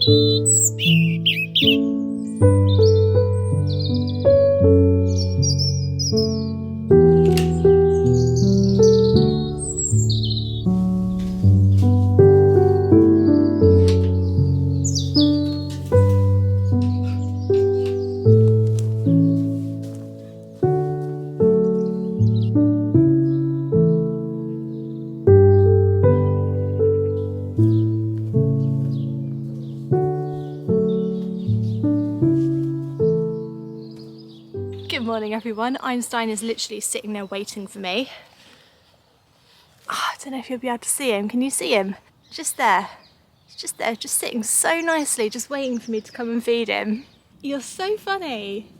Good morning everyone. Einstein is literally sitting there waiting for me. I don't know if you'll be able to see him. Can you see him? Just there. He's just there, just sitting so nicely, just waiting for me to come and feed him. You're so funny.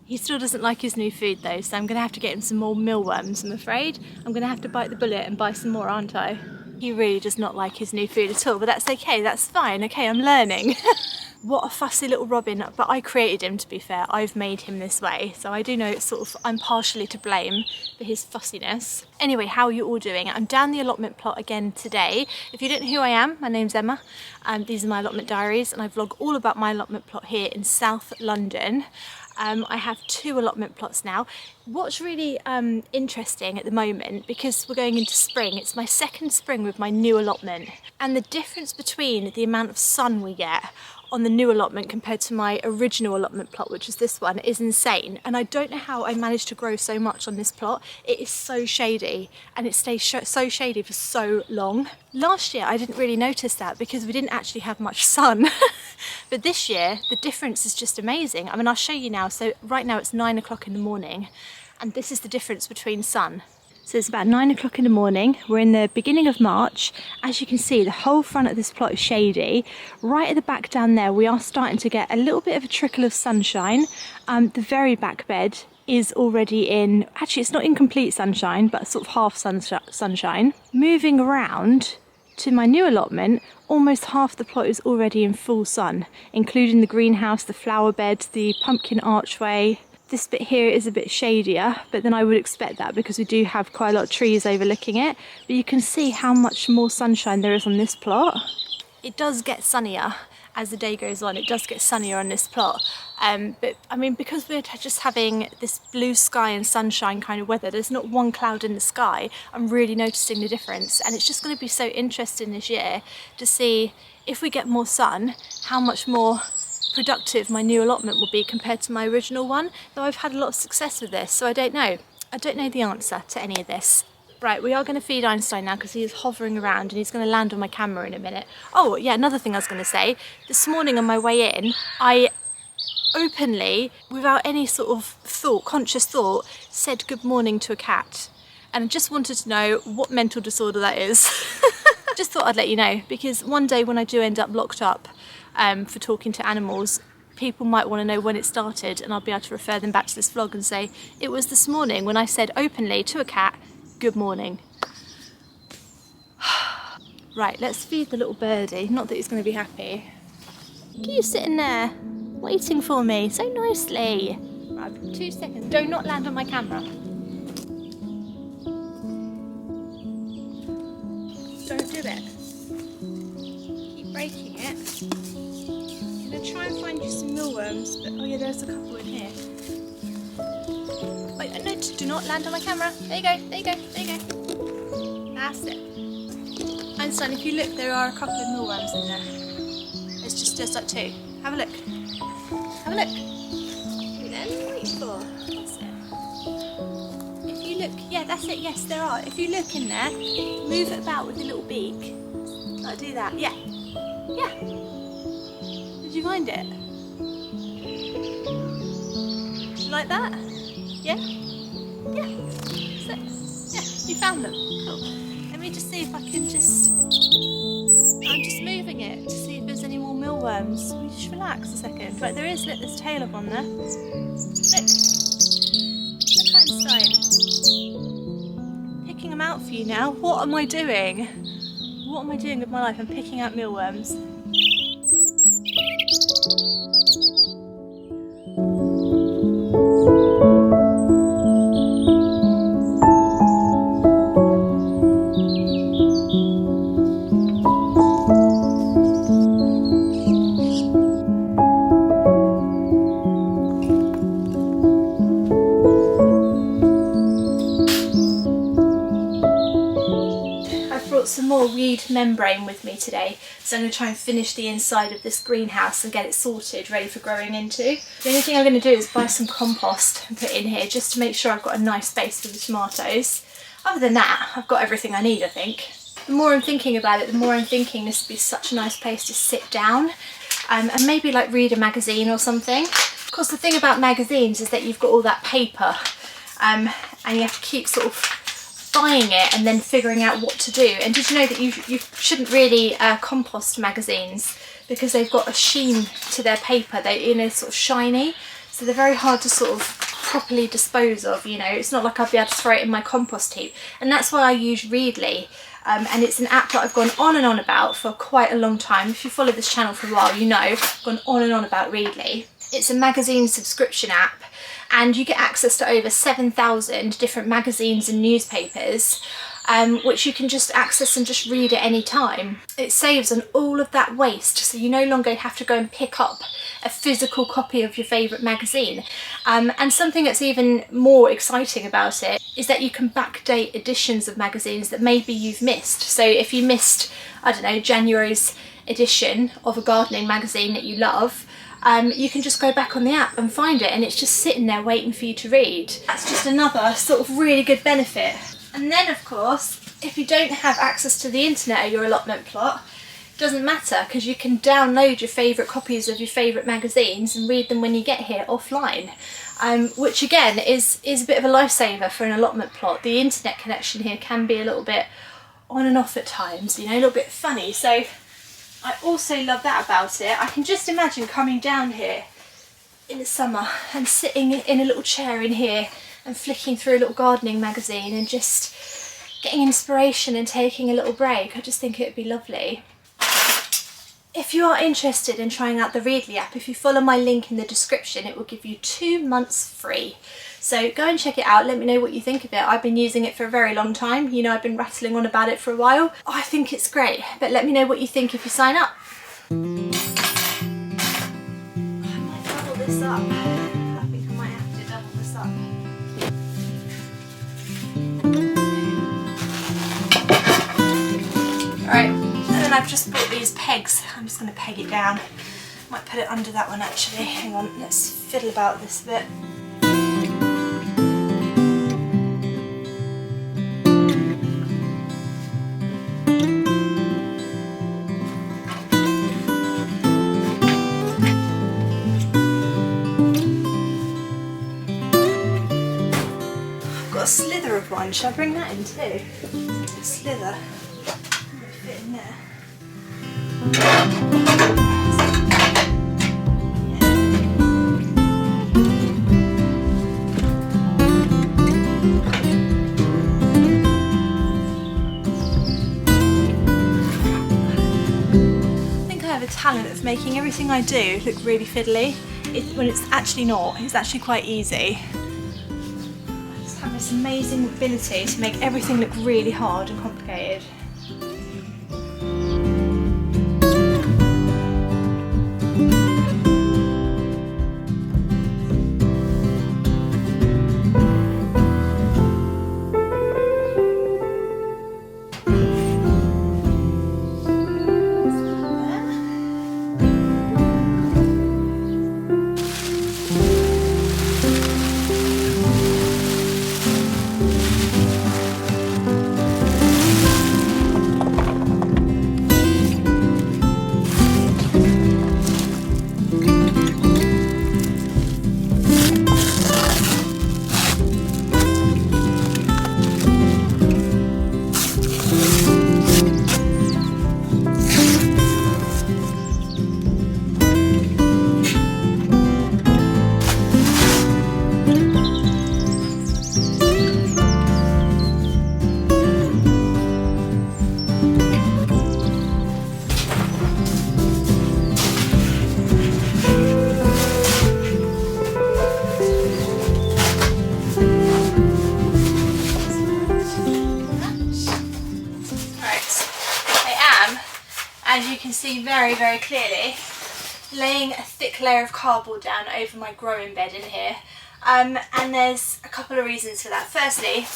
He still doesn't like his new food though, so I'm going to have to get him some more mealworms, I'm afraid. I'm going to have to bite the bullet and buy some more, aren't I? He really does not like his new food at all, but that's okay, that's fine. Okay, I'm learning. What a fussy little robin, but I created him, to be fair. I've made him this way, so I do know it's sort of, I'm partially to blame for his fussiness. Anyway, how are you all doing? I'm down the allotment plot again today. If you don't know who I am, my name's Emma. These are my allotment diaries, and I vlog all about my allotment plot here in South London. I have 2 allotment plots now. What's really interesting at the moment, because we're going into spring, it's my second spring with my new allotment, and the difference between the amount of sun we get on the new allotment compared to my original allotment plot, which is this one, is insane. And I don't know how I managed to grow so much on this plot. It is so shady, and it stays so shady for so long. Last year I didn't really notice that because we didn't actually have much sun. But this year the difference is just amazing. I mean, I'll show you now. So right now it's 9 o'clock in the morning, and this is the difference between sun. So it's about 9 o'clock in the morning. We're in the beginning of March. As you can see, the whole front of this plot is shady. Right at the back down there, we are starting to get a little bit of a trickle of sunshine. The very back bed is already in, actually it's not in complete sunshine, but sort of half sunshine. Moving around to my new allotment, almost half the plot is already in full sun, including the greenhouse, the flower bed, the pumpkin archway. This bit here is a bit shadier, but then I would expect that because we do have quite a lot of trees overlooking it. But you can see how much more sunshine there is on this plot. It does get sunnier as the day goes on. It does get sunnier on this plot. But I mean, because we're just having this blue sky and sunshine kind of weather, there's not one cloud in the sky. I'm really noticing the difference, and it's just going to be so interesting this year to see if we get more sun, how much more productive my new allotment will be compared to my original one, though I've had a lot of success with this, so I don't know the answer to any of this. Right, we are going to feed Einstein now because he is hovering around and he's going to land on my camera in a minute. Oh yeah, another thing I was going to say, this morning on my way in, I openly, without any sort of conscious thought, said good morning to a cat, and I just wanted to know what mental disorder that is. Just thought I'd let you know, because one day when I do end up locked up for talking to animals, people might want to know when it started, and I'll be able to refer them back to this vlog and say, it was this morning when I said openly to a cat, good morning. Right, let's feed the little birdie, not that he's going to be happy. Look at you sitting there, waiting for me, so nicely. Right, 2 seconds, do not land on my camera. Don't do it. Keep breaking it. I'm going to try and find you some mealworms, but oh yeah, there's a couple in here. Wait, no, do not land on my camera. There you go, there you go, there you go. That's it. Einstein, if you look, there are a couple of mealworms in there. It's just like 2. Have a look. Have a look. Wait then, what are you for? What's it? If you look, yeah, that's it, yes, there are. If you look in there, move it about with the little beak. Like, do that, yeah. Yeah. Did you find it? Did you like that? Yeah? Yeah. That's it. Yeah, you found them. Cool. Let me just see if I can just... I'm just moving it to see if there's any more mealworms. Will you just relax a second? Right, there is, look, there's tail up on there. Look. Look, Einstein. Picking them out for you now. What am I doing? What am I doing with my life? I'm picking out mealworms. membrane with me today, so I'm going to try and finish the inside of this greenhouse and get it sorted, ready for growing into. The only thing I'm going to do is buy some compost and put in here just to make sure I've got a nice space for the tomatoes. Other than that, I've got everything I need, I think. The more I'm thinking about it, the more I'm thinking this would be such a nice place to sit down and maybe like read a magazine or something. Of course, the thing about magazines is that you've got all that paper and you have to keep sort of buying it and then figuring out what to do. And did you know that you shouldn't really compost magazines because they've got a sheen to their paper. They're, you know, sort of shiny, so they're very hard to sort of properly dispose of, you know. It's not like I'll be able to throw it in my compost heap, and that's why I use Readly. And it's an app that I've gone on and on about for quite a long time. If you follow this channel for a while, you know I've gone on and on about Readly. It's a magazine subscription app, and you get access to over 7,000 different magazines and newspapers, which you can just access and just read at any time. It saves on all of that waste, so you no longer have to go and pick up a physical copy of your favourite magazine. And something that's even more exciting about it is that you can backdate editions of magazines that maybe you've missed. So if you missed, I don't know, January's edition of a gardening magazine that you love, you can just go back on the app and find it, and it's just sitting there waiting for you to read. That's just another sort of really good benefit. And then of course, if you don't have access to the internet or your allotment plot, it doesn't matter, because you can download your favourite copies of your favourite magazines and read them when you get here offline, which again is a bit of a lifesaver for an allotment plot. The internet connection here can be a little bit on and off at times, you know, a little bit funny. So I also love that about it. I can just imagine coming down here in the summer and sitting in a little chair in here and flicking through a little gardening magazine and just getting inspiration and taking a little break. I just think it would be lovely. If you are interested in trying out the Readly app, if you follow my link in the description, it will give you 2 months free. So go and check it out, let me know what you think of it. I've been using it for a very long time, you know, I've been rattling on about it for a while. I think it's great, but let me know what you think if you sign up. I might double this up. I think I might have to double this up. Alright, and then I've just bought these pegs. I'm just going to peg it down. Might put it under that one actually. Hang on, let's fiddle about this a bit. I've got a slither of one. Shall I bring that in too? A slither. Fit in there. I think I have a talent of making everything I do look really fiddly, when it's actually not. It's actually quite easy. I just have this amazing ability to make everything look really hard and complicated. As you can see very clearly, laying a thick layer of cardboard down over my growing bed in here, and there's a couple of reasons for that. Firstly,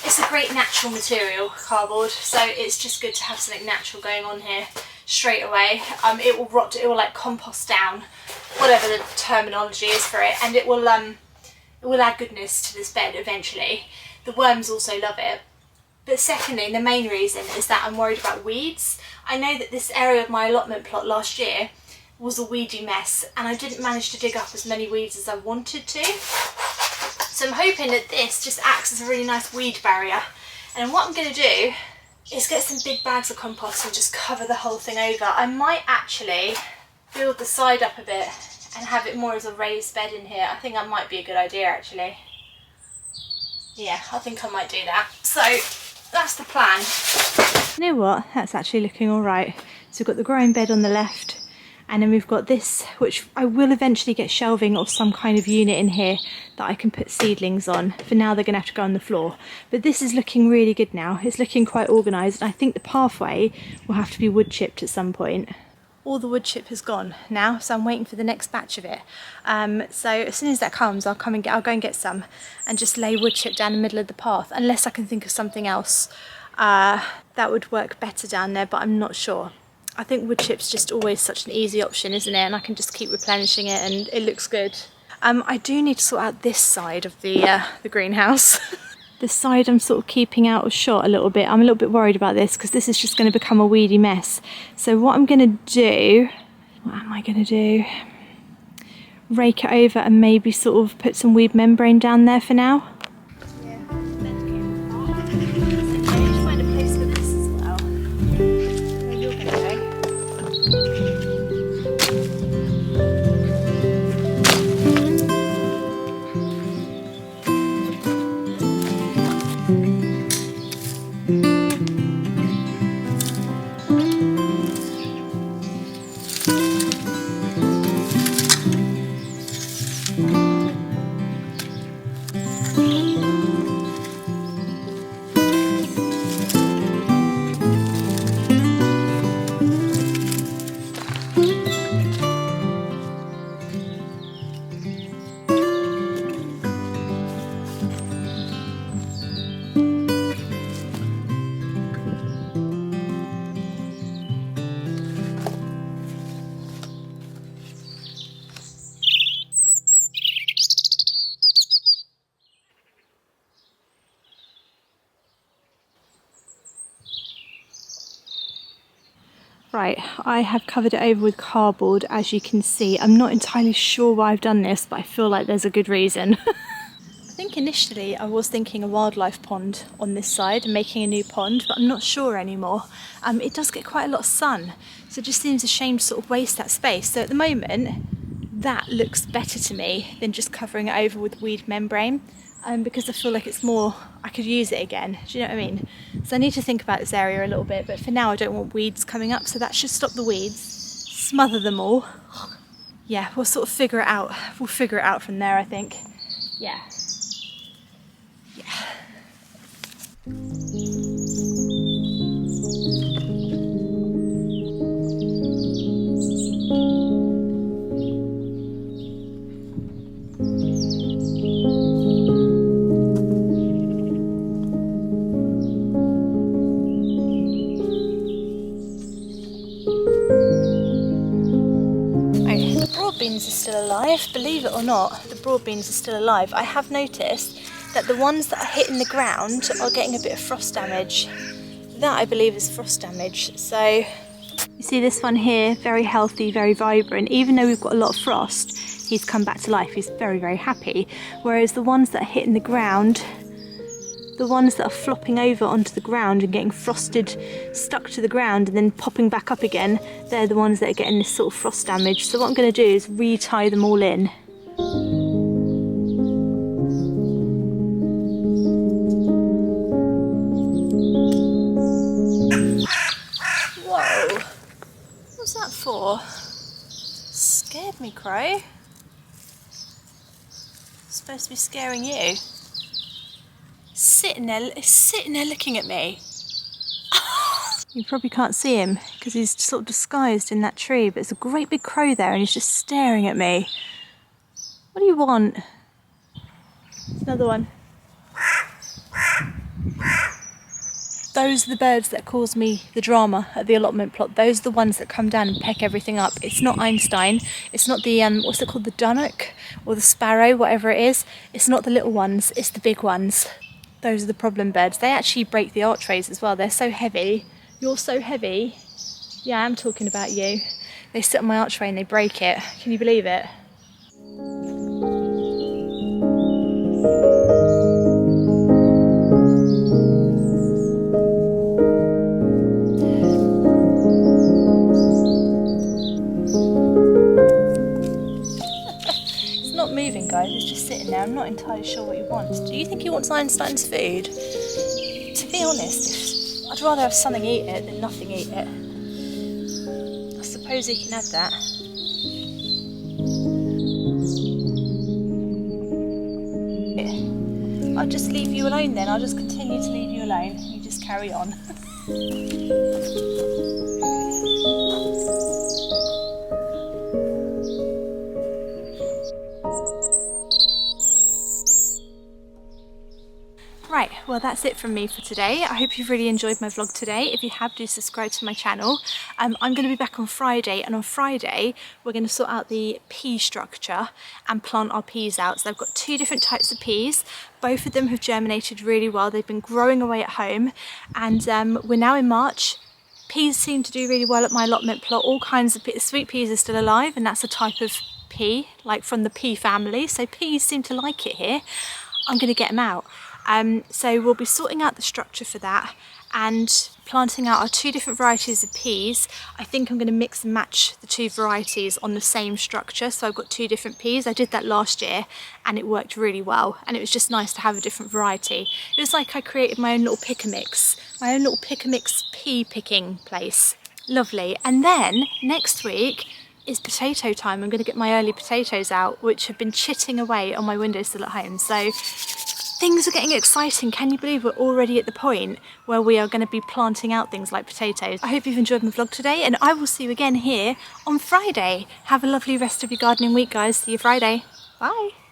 It's a great natural material, cardboard, so it's just good to have something natural going on here straight away. It will rot, it will like compost down, whatever the terminology is for it, and it will add goodness to this bed eventually. The worms also love it. But secondly, the main reason is that I'm worried about weeds. I know that this area of my allotment plot last year was a weedy mess, and I didn't manage to dig up as many weeds as I wanted to. So I'm hoping that this just acts as a really nice weed barrier. And what I'm going to do is get some big bags of compost and just cover the whole thing over. I might actually build the side up a bit and have it more as a raised bed in here. I think that might be a good idea actually. Yeah, I think I might do that. So that's the plan. You know what? That's actually looking all right. So we've got the growing bed on the left, and then we've got this, which I will eventually get shelving or some kind of unit in here that I can put seedlings on. For now, they're gonna have to go on the floor. But this is looking really good now. It's looking quite organised. I think the pathway will have to be wood chipped at some point. All the wood chip has gone now, so I'm waiting for the next batch of it. So as soon as that comes, I'll go and get some and just lay wood chip down the middle of the path, unless I can think of something else that would work better down there, but I'm not sure. I think wood chip's just always such an easy option, isn't it? And I can just keep replenishing it and it looks good. I do need to sort out this side of the greenhouse. The side I'm sort of keeping out of shot a little bit. I'm a little bit worried about this because this is just going to become a weedy mess. So what I'm going to do, what am I going to do? Rake it over and maybe sort of put some weed membrane down there for now. Right, I have covered it over with cardboard, as you can see. I'm not entirely sure why I've done this, but I feel like there's a good reason. I think initially I was thinking a wildlife pond on this side and making a new pond, but I'm not sure anymore. It does get quite a lot of sun, so it just seems a shame to sort of waste that space. So at the moment, that looks better to me than just covering it over with weed membrane. Because I feel like it's more, I could use it again, do you know what I mean? So I need to think about this area a little bit, but for now I don't want weeds coming up, so that should stop the weeds, smother them all. Yeah, we'll sort of figure it out. We'll figure it out from there, I think. Yeah. Beans are still alive, believe it or not, the broad beans are still alive. I have noticed that the ones that are hitting the ground are getting a bit of frost damage. That I believe is frost damage. So you see this one here, very healthy, very vibrant. Even though we've got a lot of frost, he's come back to life. He's very, very happy. Whereas the ones that are hitting the ground, the ones that are flopping over onto the ground and getting frosted, stuck to the ground and then popping back up again, they're the ones that are getting this sort of frost damage. So what I'm going to do is re-tie them all in. Whoa, what's that for? Scared me, Crow. It's supposed to be scaring you. Sitting there looking at me. You probably can't see him because he's sort of disguised in that tree, but there's a great big crow there and he's just staring at me. What do you want? Another one. Those are the birds that cause me the drama at the allotment plot. Those are the ones that come down and peck everything up. It's not Einstein. It's not the, what's it called, the dunnock or the sparrow, whatever it is. It's not the little ones, it's the big ones. Those are the problem birds. They actually break the archways as well. They're so heavy. You're so heavy. Yeah, I'm talking about you. They sit on my archway and they break it. Can you believe it? It's not moving, guys. It's just sitting there. I'm not entirely sure what he wants. Do you think he wants Einstein's food? To be honest, I'd rather have something eat it than nothing eat it. I suppose he can have that. I'll just leave you alone then. I'll just continue to leave you alone. You just carry on. Right, well that's it from me for today. I hope you've really enjoyed my vlog today. If you have, do subscribe to my channel. I'm going to be back on Friday, and on Friday we're going to sort out the pea structure and plant our peas out. So I've got 2 different types of peas. Both of them have germinated really well. They've been growing away at home, and we're now in March. Peas seem to do really well at my allotment plot. All kinds of sweet peas are still alive, and that's a type of pea, like from the pea family. So peas seem to like it here. I'm going to get them out. So we'll be sorting out the structure for that and planting out our 2 different varieties of peas. I think I'm going to mix and match the 2 varieties on the same structure. So I've got 2 different peas. I did that last year and it worked really well, and it was just nice to have a different variety. It was like I created my own little pick-a-mix, pea picking place. Lovely. And then next week is potato time. I'm going to get my early potatoes out, which have been chitting away on my windowsill at home. So things are getting exciting. Can you believe we're already at the point where we are going to be planting out things like potatoes? I hope you've enjoyed my vlog today, and I will see you again here on Friday. Have a lovely rest of your gardening week, guys. See you Friday. Bye.